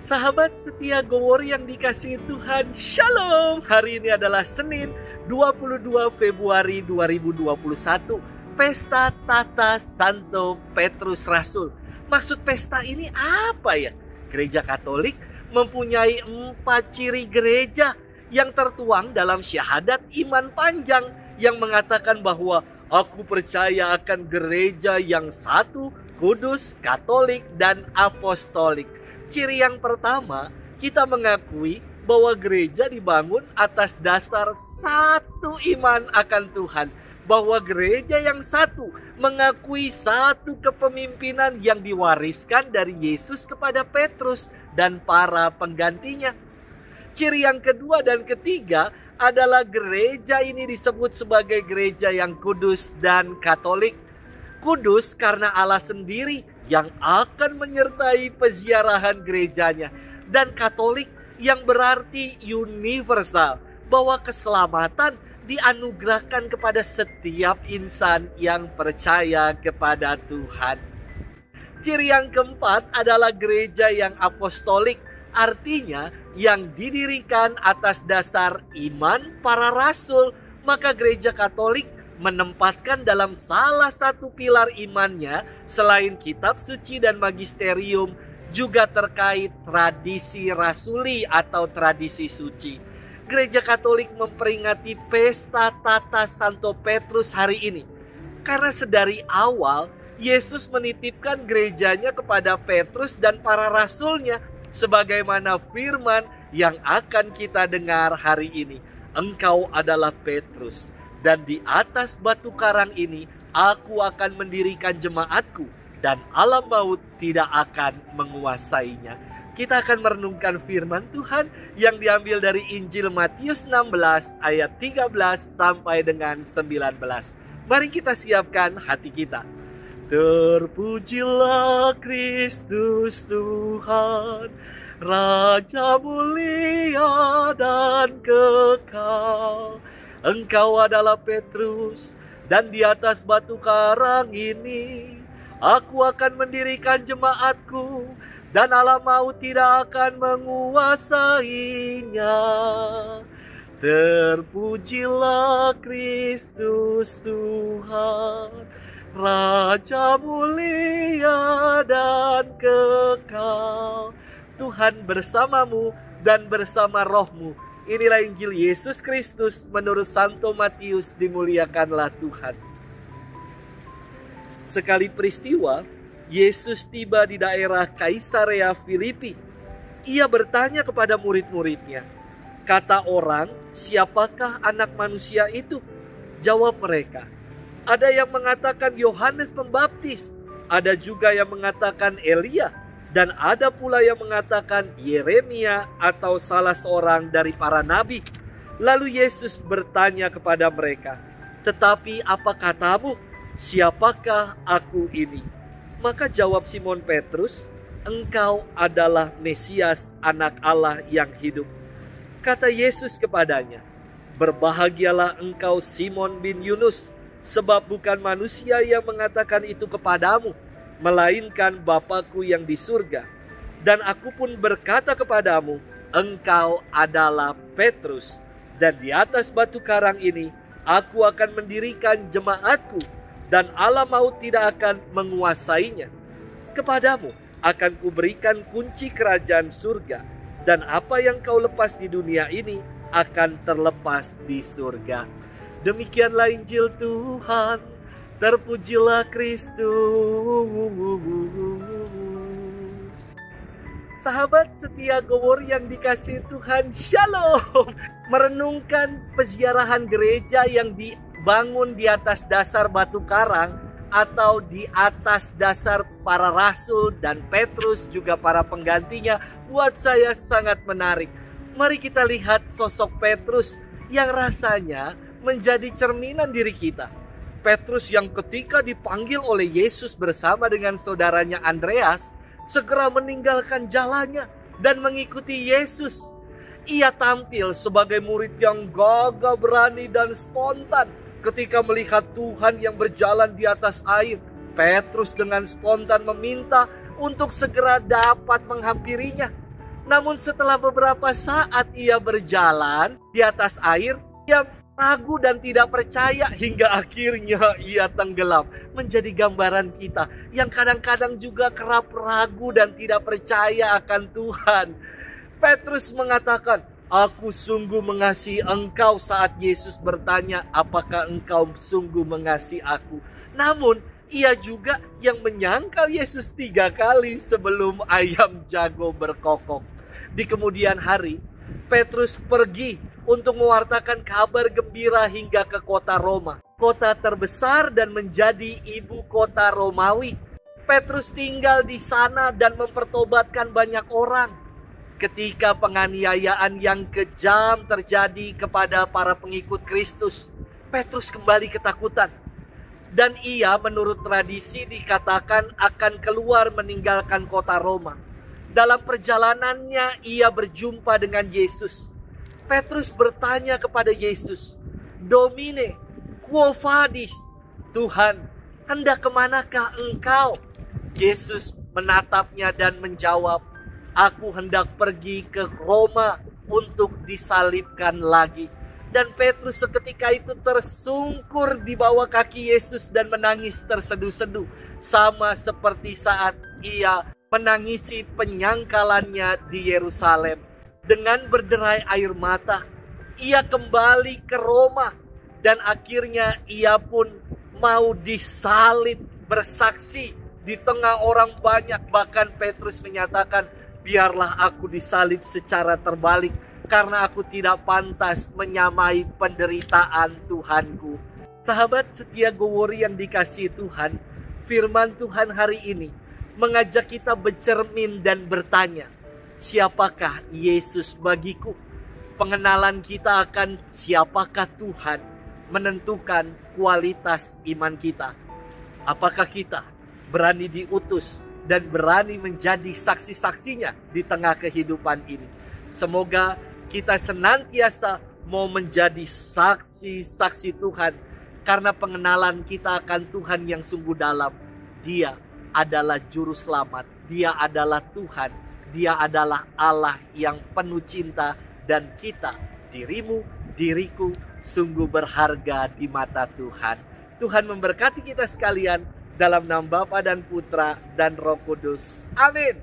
Sahabat setia Gowor yang dikasihi Tuhan, Shalom. Hari ini adalah Senin 22 Februari 2021, Pesta Tata Santo Petrus Rasul. Maksud pesta ini apa ya? Gereja Katolik mempunyai 4 ciri gereja yang tertuang dalam syahadat iman panjang yang mengatakan bahwa aku percaya akan gereja yang satu, kudus, katolik, dan apostolik. Ciri yang pertama, kita mengakui bahwa gereja dibangun atas dasar satu iman akan Tuhan. Bahwa gereja yang satu mengakui satu kepemimpinan yang diwariskan dari Yesus kepada Petrus dan para penggantinya. Ciri yang kedua dan ketiga adalah gereja ini disebut sebagai gereja yang kudus dan katolik. Kudus karena Allah sendiri yang akan menyertai peziarahan gerejanya. Dan katolik yang berarti universal, bahwa keselamatan dianugerahkan kepada setiap insan yang percaya kepada Tuhan. Ciri yang keempat adalah gereja yang apostolik, artinya yang didirikan atas dasar iman para rasul. Maka gereja Katolik menempatkan dalam salah satu pilar imannya selain kitab suci dan magisterium juga terkait tradisi rasuli atau tradisi suci. Gereja Katolik memperingati pesta Tata Santo Petrus hari ini karena sedari awal Yesus menitipkan gerejanya kepada Petrus dan para rasulnya, sebagaimana firman yang akan kita dengar hari ini. Engkau adalah Petrus, dan di atas batu karang ini aku akan mendirikan jemaatku, dan alam maut tidak akan menguasainya. Kita akan merenungkan firman Tuhan yang diambil dari Injil Matius 16 ayat 13 sampai dengan 19. Mari kita siapkan hati kita. Terpujilah Kristus Tuhan, Raja mulia dan kekal. Engkau adalah Petrus, dan di atas batu karang ini aku akan mendirikan jemaatku, dan alam maut tidak akan menguasainya. Terpujilah Kristus Tuhan, Raja mulia dan kekal. Tuhan bersamamu dan bersama rohmu. Inilah Injil Yesus Kristus menurut Santo Matius. Dimuliakanlah Tuhan. Sekali peristiwa, Yesus tiba di daerah Kaisarea Filipi. Ia bertanya kepada murid-muridnya, kata orang, siapakah anak manusia itu? Jawab mereka, ada yang mengatakan Yohanes Pembaptis, ada juga yang mengatakan Elia, dan ada pula yang mengatakan Yeremia atau salah seorang dari para nabi. Lalu Yesus bertanya kepada mereka, tetapi apa katamu? Siapakah aku ini? Maka jawab Simon Petrus, engkau adalah Mesias, anak Allah yang hidup. Kata Yesus kepadanya, berbahagialah engkau Simon bin Yunus, sebab bukan manusia yang mengatakan itu kepadamu, melainkan Bapa-Ku yang di surga. Dan aku pun berkata kepadamu, engkau adalah Petrus, dan di atas batu karang ini aku akan mendirikan jemaatku, dan alam maut tidak akan menguasainya. Kepadamu akan kuberikan kunci kerajaan surga, dan apa yang kau lepas di dunia ini akan terlepas di surga. Demikianlah Injil Tuhan. Terpujilah Kristus. Sahabat setia Gowor yang dikasihi Tuhan, Shalom. Merenungkan peziarahan gereja yang dibangun di atas dasar batu karang atau di atas dasar para rasul dan Petrus juga para penggantinya, buat saya sangat menarik. Mari kita lihat sosok Petrus yang rasanya menjadi cerminan diri kita. Petrus yang ketika dipanggil oleh Yesus bersama dengan saudaranya Andreas, segera meninggalkan jalannya dan mengikuti Yesus. Ia tampil sebagai murid yang gagah berani dan spontan ketika melihat Tuhan yang berjalan di atas air. Petrus dengan spontan meminta untuk segera dapat menghampirinya. Namun setelah beberapa saat ia berjalan di atas air, ia ragu dan tidak percaya hingga akhirnya ia tenggelam. Menjadi gambaran kita yang kadang-kadang juga kerap ragu dan tidak percaya akan Tuhan. Petrus mengatakan, "Aku sungguh mengasihi engkau," saat Yesus bertanya, "Apakah engkau sungguh mengasihi aku?" Namun ia juga yang menyangkal Yesus 3 kali sebelum ayam jago berkokok. Di kemudian hari, Petrus pergi untuk mewartakan kabar gembira hingga ke kota Roma, kota terbesar dan menjadi ibu kota Romawi. Petrus tinggal di sana dan mempertobatkan banyak orang. Ketika penganiayaan yang kejam terjadi kepada para pengikut Kristus, Petrus kembali ketakutan. Dan ia menurut tradisi dikatakan akan keluar meninggalkan kota Roma. Dalam perjalanannya ia berjumpa dengan Yesus. Petrus bertanya kepada Yesus, "Domine, quo vadis?" Tuhan, hendak kemanakah engkau? Yesus menatapnya dan menjawab, "Aku hendak pergi ke Roma untuk disalibkan lagi." Dan Petrus seketika itu tersungkur di bawah kaki Yesus dan menangis terseduh-seduh. Sama seperti saat ia menangisi penyangkalannya di Yerusalem. Dengan berderai air mata, ia kembali ke Roma. Dan akhirnya ia pun mau disalib bersaksi di tengah orang banyak. Bahkan Petrus menyatakan, "Biarlah aku disalib secara terbalik, karena aku tidak pantas menyamai penderitaan Tuhanku." Sahabat setia Gowori yang dikasihi Tuhan, firman Tuhan hari ini mengajak kita bercermin dan bertanya, siapakah Yesus bagiku? Pengenalan kita akan siapakah Tuhan menentukan kualitas iman kita. Apakah kita berani diutus dan berani menjadi saksi-saksinya di tengah kehidupan ini? Semoga kita senantiasa mau menjadi saksi-saksi Tuhan, karena pengenalan kita akan Tuhan yang sungguh dalam. Dia adalah juru selamat, Dia adalah Tuhan, Dia adalah Allah yang penuh cinta, dan kita, dirimu, diriku, sungguh berharga di mata Tuhan. Tuhan memberkati kita sekalian dalam nama Bapa dan Putra dan Roh Kudus. Amin.